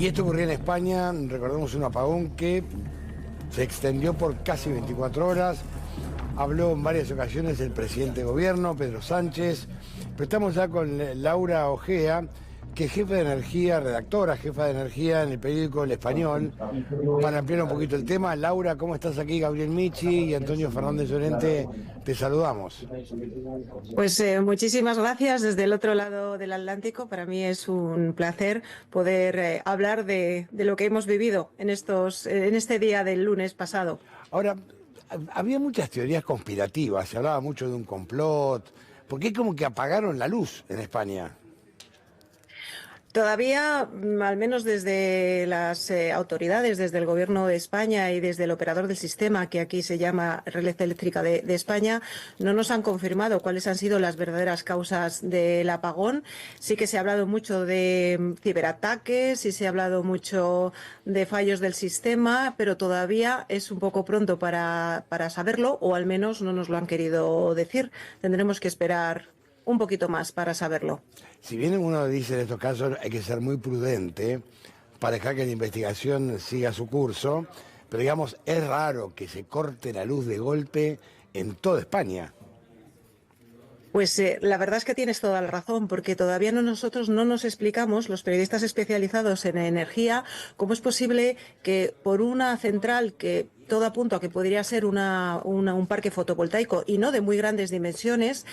Y esto ocurrió en España, recordemos un apagón que se extendió por casi 24 horas. Habló en varias ocasiones el presidente de gobierno, Pedro Sánchez. Pero estamos ya con Laura Ojea, que es jefa de energía, redactora, jefa de energía en el periódico El Español, para ampliar un poquito el tema. Laura, ¿cómo estás aquí? Gabriel Michi y Antonio Fernández Llorente, te saludamos. Pues muchísimas gracias desde el otro lado del Atlántico. Para mí es un placer poder hablar de lo que hemos vivido en este día del lunes pasado. Ahora, había muchas teorías conspirativas, se hablaba mucho de un complot, porque es como que apagaron la luz en España. Todavía, al menos desde las autoridades, desde el Gobierno de España y desde el operador del sistema, que aquí se llama Red Eléctrica de España, no nos han confirmado cuáles han sido las verdaderas causas del apagón. Sí que se ha hablado mucho de ciberataques y se ha hablado mucho de fallos del sistema, pero todavía es un poco pronto para saberlo, o al menos no nos lo han querido decir. Tendremos que esperar un poquito más para saberlo. Si bien uno dice en estos casos hay que ser muy prudente para dejar que la investigación siga su curso, pero digamos, es raro que se corte la luz de golpe en toda España. Pues la verdad es que tienes toda la razón, porque todavía nosotros no nos explicamos, los periodistas especializados en energía, cómo es posible que por una central que todo apunta a que podría ser un parque fotovoltaico y no de muy grandes dimensiones,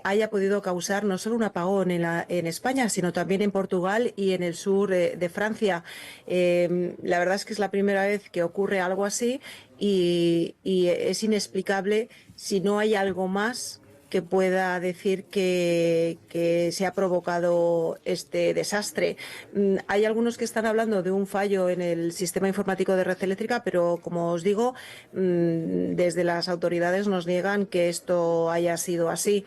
haya podido causar no solo un apagón en España, sino también en Portugal y en el sur de Francia. La verdad es que es la primera vez que ocurre algo así y es inexplicable si no hay algo más que pueda decir que se ha provocado este desastre. Hay algunos que están hablando de un fallo en el sistema informático de Red Eléctrica, pero como os digo, desde las autoridades nos niegan que esto haya sido así,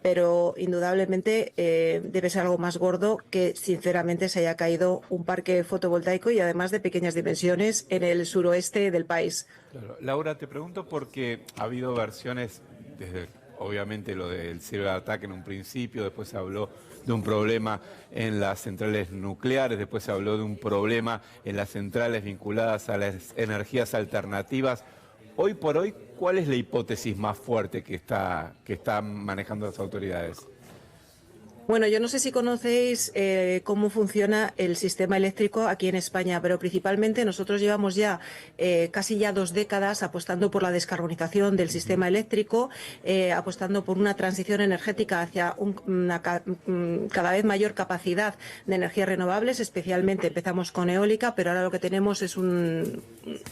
pero indudablemente debe ser algo más gordo, que sinceramente se haya caído un parque fotovoltaico y además de pequeñas dimensiones en el suroeste del país. Claro. Laura, te pregunto porque ha habido versiones desde... Obviamente lo del ciberataque en un principio, después se habló de un problema en las centrales nucleares, después se habló de un problema en las centrales vinculadas a las energías alternativas. Hoy por hoy, ¿cuál es la hipótesis más fuerte que están manejando las autoridades? Bueno, yo no sé si conocéis cómo funciona el sistema eléctrico aquí en España, pero principalmente nosotros llevamos ya casi 2 décadas apostando por la descarbonización del sistema eléctrico, apostando por una transición energética hacia una cada vez mayor capacidad de energías renovables. Especialmente empezamos con eólica, pero ahora lo que tenemos es un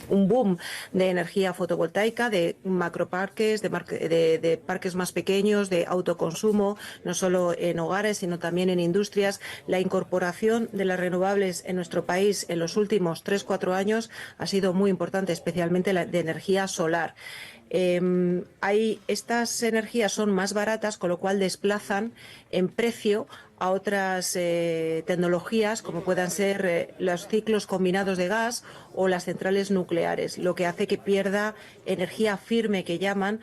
boom de energía fotovoltaica, de macroparques, de parques más pequeños, de autoconsumo, no solo en hogares, sino también en industrias. La incorporación de las renovables en nuestro país en los últimos 3-4 años ha sido muy importante, especialmente la de energía solar. Estas energías son más baratas, con lo cual desplazan en precio a otras tecnologías, como puedan ser los ciclos combinados de gas o las centrales nucleares, lo que hace que pierda energía firme, que llaman,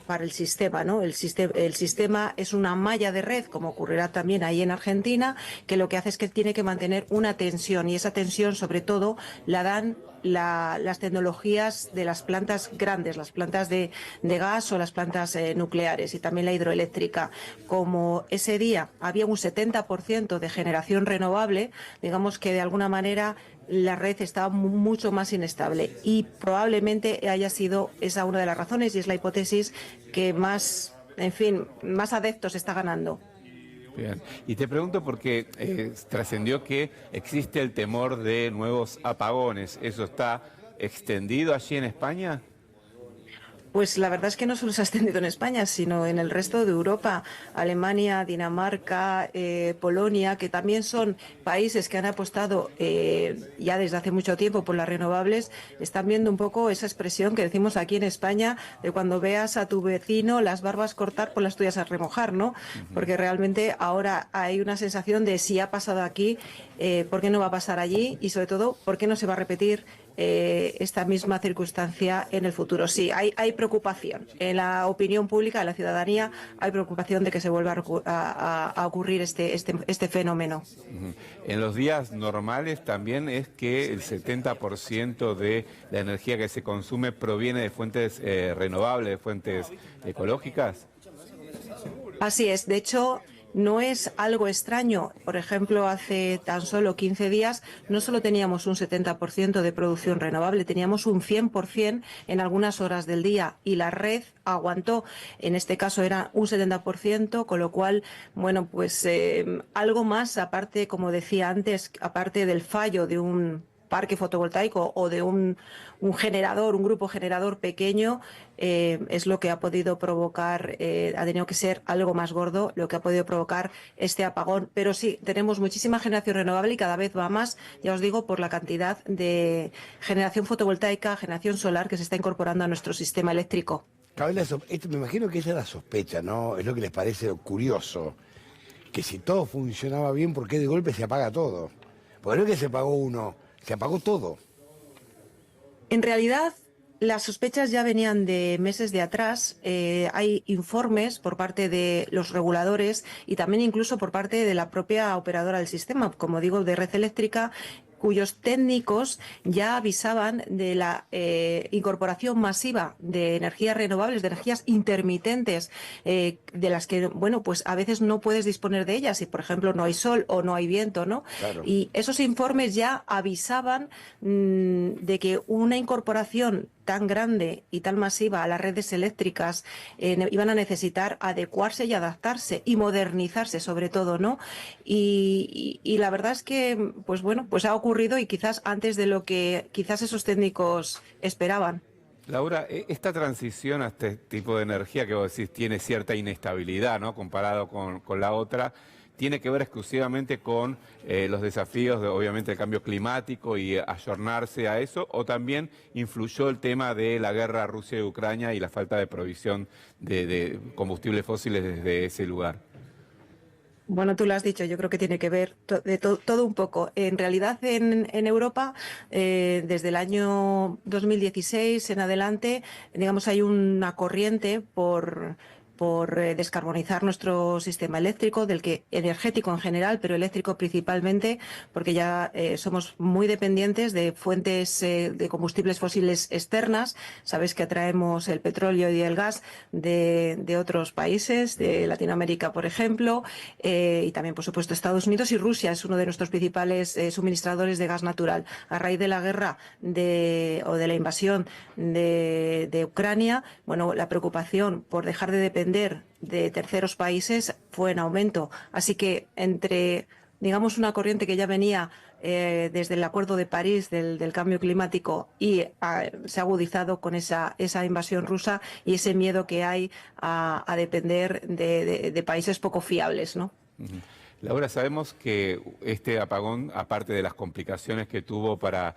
para el sistema, ¿no? El sistema es una malla de red, como ocurrirá también ahí en Argentina, que lo que hace es que tiene que mantener una tensión, y esa tensión sobre todo la dan las tecnologías de las plantas grandes, las plantas de gas o las plantas nucleares, y también la hidroeléctrica. Como ese día había un 70% de generación renovable, digamos que de alguna manera la red estaba mucho más inestable, y probablemente haya sido esa una de las razones, y es la hipótesis que más adeptos está ganando. Bien. Y te pregunto porque trascendió que existe el temor de nuevos apagones. ¿Eso está extendido allí en España? Pues la verdad es que no solo se ha extendido en España, sino en el resto de Europa. Alemania, Dinamarca, Polonia, que también son países que han apostado ya desde hace mucho tiempo por las renovables, están viendo un poco esa expresión que decimos aquí en España, de cuando veas a tu vecino las barbas cortar, pues las tuyas a remojar, ¿no? Porque realmente ahora hay una sensación de, si ha pasado aquí, ¿por qué no va a pasar allí? Y sobre todo, ¿por qué no se va a repetir esta misma circunstancia en el futuro. Sí, hay preocupación en la opinión pública, en la ciudadanía, hay preocupación de que se vuelva a ocurrir este fenómeno. En los días normales también es que el 70% de la energía que se consume proviene de fuentes renovables, de fuentes ecológicas. Así es. De hecho, no es algo extraño. Por ejemplo, hace tan solo 15 días no solo teníamos un 70% de producción renovable, teníamos un 100% en algunas horas del día y la red aguantó. En este caso era un 70%, con lo cual, bueno, pues algo más, aparte, como decía antes, aparte del fallo de un parque fotovoltaico o de un generador, un grupo generador pequeño, es lo que ha podido provocar, ha tenido que ser algo más gordo, lo que ha podido provocar este apagón. Pero sí, tenemos muchísima generación renovable y cada vez va más, ya os digo, por la cantidad de generación fotovoltaica, generación solar que se está incorporando a nuestro sistema eléctrico. Me imagino que esa es la sospecha, ¿no? Es lo que les parece curioso, que si todo funcionaba bien, ¿por qué de golpe se apaga todo? Porque no es que se apagó uno, se apagó todo. En realidad, las sospechas ya venían de meses de atrás. Hay informes por parte de los reguladores y también incluso por parte de la propia operadora del sistema, como digo, de Red Eléctrica, cuyos técnicos ya avisaban de la incorporación masiva de energías renovables, de energías intermitentes, de las que, bueno, pues a veces no puedes disponer de ellas si, por ejemplo, no hay sol o no hay viento, ¿no? Claro. Y esos informes ya avisaban de que una incorporación tan grande y tan masiva a las redes eléctricas iban a necesitar adecuarse y adaptarse y modernizarse sobre todo, ¿no? Y la verdad es que, pues bueno, pues ha ocurrido y quizás antes de lo que quizás esos técnicos esperaban. Laura, esta transición a este tipo de energía que vos decís tiene cierta inestabilidad, ¿no? Comparado con la otra, tiene que ver exclusivamente con los desafíos, obviamente, del cambio climático y ayornarse a eso, o también influyó el tema de la guerra Rusia y Ucrania y la falta de provisión de combustibles fósiles desde ese lugar. Bueno, tú lo has dicho, yo creo que tiene que ver todo un poco. En realidad, en Europa, desde el año 2016 en adelante, digamos, hay una corriente por descarbonizar nuestro sistema eléctrico, energético en general, pero eléctrico principalmente, porque ya somos muy dependientes de fuentes de combustibles fósiles externas. Sabes que atraemos el petróleo y el gas de otros países, de Latinoamérica, por ejemplo, y también, por supuesto, Estados Unidos y Rusia es uno de nuestros principales suministradores de gas natural. A raíz de la guerra o de la invasión de Ucrania, bueno, la preocupación por dejar de depender de terceros países fue en aumento. Así que entre, digamos, una corriente que ya venía desde el Acuerdo de París del cambio climático y se ha agudizado con esa invasión rusa y ese miedo que hay a depender de países poco fiables, ¿no? Laura, sabemos que este apagón, aparte de las complicaciones que tuvo para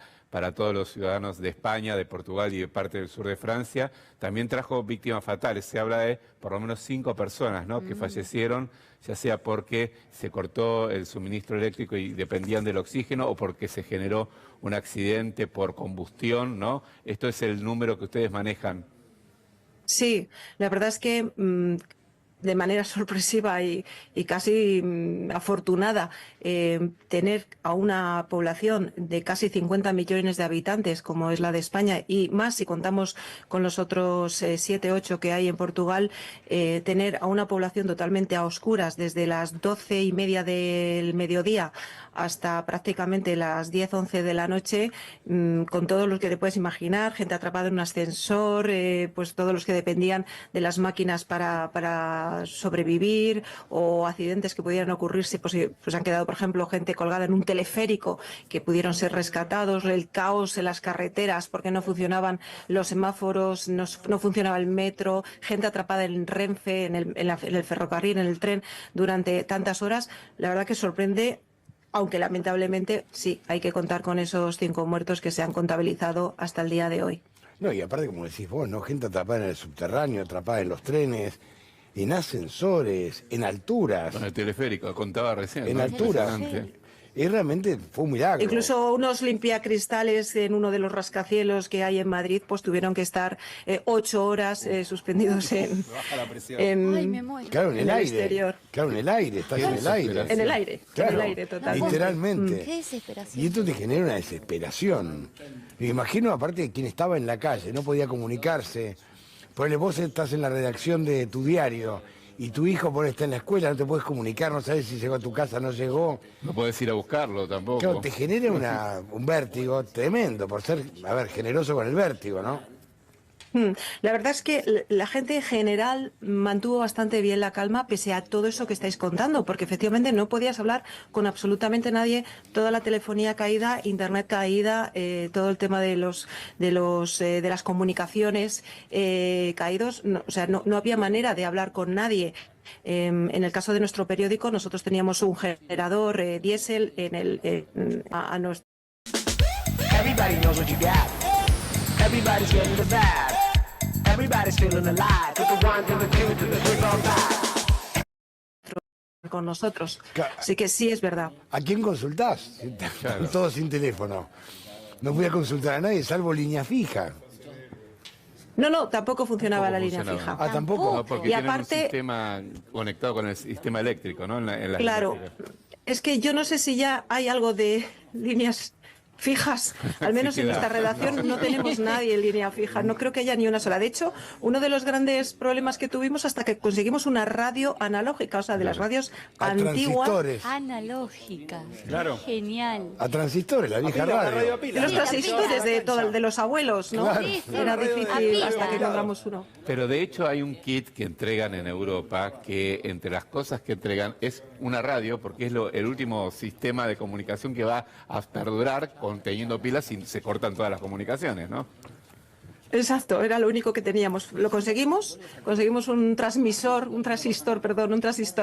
todos los ciudadanos de España, de Portugal y de parte del sur de Francia, también trajo víctimas fatales. Se habla de por lo menos 5 personas, ¿no?, que fallecieron, ya sea porque se cortó el suministro eléctrico y dependían del oxígeno o porque se generó un accidente por combustión, ¿no? Esto es el número que ustedes manejan. Sí, la verdad es que de manera sorpresiva y casi afortunada, tener a una población de casi 50 millones de habitantes, como es la de España, y más si contamos con los otros 7, 8 que hay en Portugal, tener a una población totalmente a oscuras desde las 12:30 del mediodía hasta prácticamente las 10, 11 de la noche, con todos los que te puedes imaginar, gente atrapada en un ascensor, pues todos los que dependían de las máquinas para sobrevivir, o accidentes que pudieran ocurrirse, pues han quedado, por ejemplo, gente colgada en un teleférico que pudieron ser rescatados, el caos en las carreteras porque no funcionaban los semáforos, no funcionaba el metro, gente atrapada en Renfe, en el ferrocarril, en el tren durante tantas horas. La verdad que sorprende, aunque lamentablemente sí, hay que contar con esos 5 muertos que se han contabilizado hasta el día de hoy. No, y aparte, como decís vos, ¿no? Gente atrapada en el subterráneo, atrapada en los trenes, en ascensores, en alturas. Con el teleférico, contaba recién. En ¿no? alturas. Y realmente fue un milagro. Incluso unos limpiacristales en uno de los rascacielos que hay en Madrid, pues tuvieron que estar 8 horas suspendidos Ay, me muero. Claro, en el aire. exterior. Claro, en el aire, estás en el aire. En el aire, Claro, en el aire, totalmente. literalmente. Qué desesperación. Y esto te genera una desesperación. Me imagino, aparte de quien estaba en la calle, no podía comunicarse. Ponele, vos estás en la redacción de tu diario y tu hijo por está en la escuela, no te puedes comunicar, no sabes si llegó a tu casa, no llegó. No podés ir a buscarlo tampoco. Claro, te genera un vértigo tremendo por ser, a ver, generoso con el vértigo, ¿no? La verdad es que la gente en general mantuvo bastante bien la calma pese a todo eso que estáis contando, porque efectivamente no podías hablar con absolutamente nadie, toda la telefonía caída, internet caída, todo el tema de las comunicaciones caídos, no, o sea, no había manera de hablar con nadie. En el caso de nuestro periódico, nosotros teníamos un generador diésel a nuestro. Everybody knows what you got. Everybody's getting the vibe. Everybody's feeling alive. Put the one to the two to the three, four, five. Con nosotros. Claro. Así que sí, es verdad. ¿A quién consultás? Claro. Todos sin teléfono. No voy a consultar a nadie, salvo línea fija. No, tampoco funcionaba la línea funcionaba. fija. Ah, tampoco. No, porque Y tienen aparte- un sistema conectado con el sistema eléctrico, ¿no? En las Claro, líneas fijas. es que yo no sé si ya hay algo de líneas fijas, al menos Sí, en queda. nuestra redacción no tenemos nadie en línea fija, no creo que haya ni una sola. De hecho, uno de los grandes problemas que tuvimos hasta que conseguimos una radio analógica, o sea, de las radios A antiguas, transistores. Analógica. Claro. Genial. A transistores, la vieja radio. de los transistores de los abuelos, ¿no? Claro. Sí, sí. Era A difícil pila. hasta que encontramos uno. Pero de hecho hay un kit que entregan en Europa que entre las cosas que entregan es una radio, porque es el último sistema de comunicación que va a perdurar teniendo pilas y se cortan todas las comunicaciones, ¿no? Exacto, era lo único que teníamos. Lo conseguimos un transistor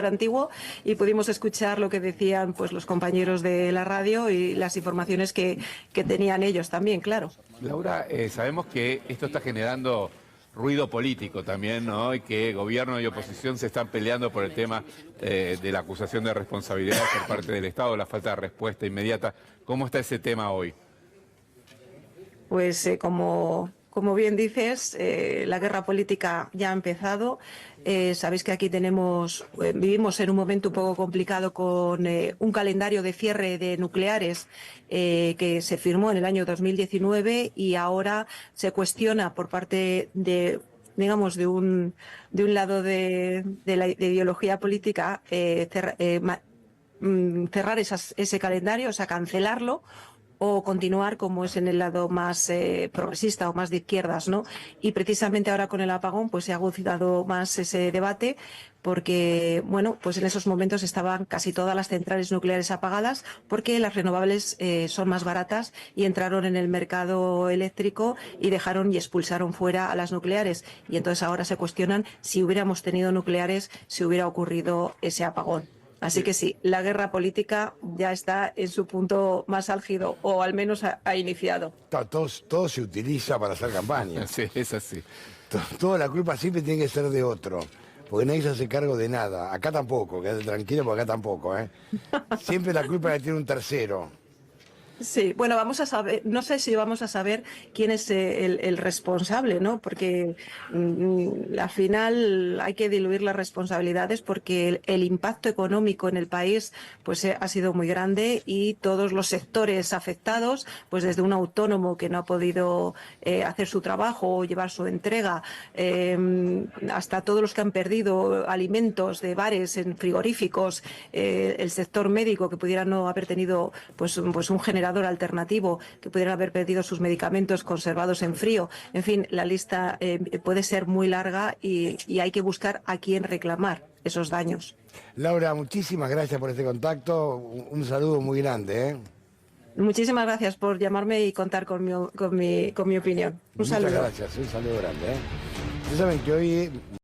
antiguo y pudimos escuchar lo que decían pues los compañeros de la radio y las informaciones que tenían ellos también, claro. Laura, sabemos que esto está generando ruido político también, ¿no? Y que gobierno y oposición se están peleando por el tema de la acusación de responsabilidad por parte del Estado, la falta de respuesta inmediata. ¿Cómo está ese tema hoy? Pues como bien dices, la guerra política ya ha empezado. Sabéis que aquí vivimos en un momento un poco complicado con un calendario de cierre de nucleares que se firmó en el año 2019 y ahora se cuestiona por parte de un lado de la ideología política cerrar ese calendario, o sea, cancelarlo o continuar como es en el lado más progresista o más de izquierdas, ¿no? Y precisamente ahora con el apagón pues se ha agudizado más ese debate porque, bueno, pues en esos momentos estaban casi todas las centrales nucleares apagadas porque las renovables son más baratas y entraron en el mercado eléctrico y dejaron y expulsaron fuera a las nucleares. Y entonces ahora se cuestionan si hubiéramos tenido nucleares, si hubiera ocurrido ese apagón. Así que sí, la guerra política ya está en su punto más álgido, o al menos ha iniciado. Todo se utiliza para hacer campaña. Sí, es así. Toda la culpa siempre tiene que ser de otro. Porque nadie se hace cargo de nada. Acá tampoco, quédate tranquilo porque acá tampoco, ¿eh? Siempre la culpa la tiene un tercero. Sí, bueno, vamos a saber, no sé si vamos a saber quién es el responsable, ¿no? Porque al final hay que diluir las responsabilidades porque el impacto económico en el país pues ha sido muy grande y todos los sectores afectados, pues desde un autónomo que no ha podido hacer su trabajo o llevar su entrega, hasta todos los que han perdido alimentos de bares en frigoríficos, el sector médico que pudiera no haber tenido pues un generador alternativo, que pudieran haber perdido sus medicamentos conservados en frío. En fin, la lista puede ser muy larga y hay que buscar a quién reclamar esos daños. Laura, muchísimas gracias por este contacto. Un saludo muy grande, ¿eh? Muchísimas gracias por llamarme y contar con mi opinión. Un saludo. Muchas gracias, un saludo grande, ¿eh? Ustedes saben que hoy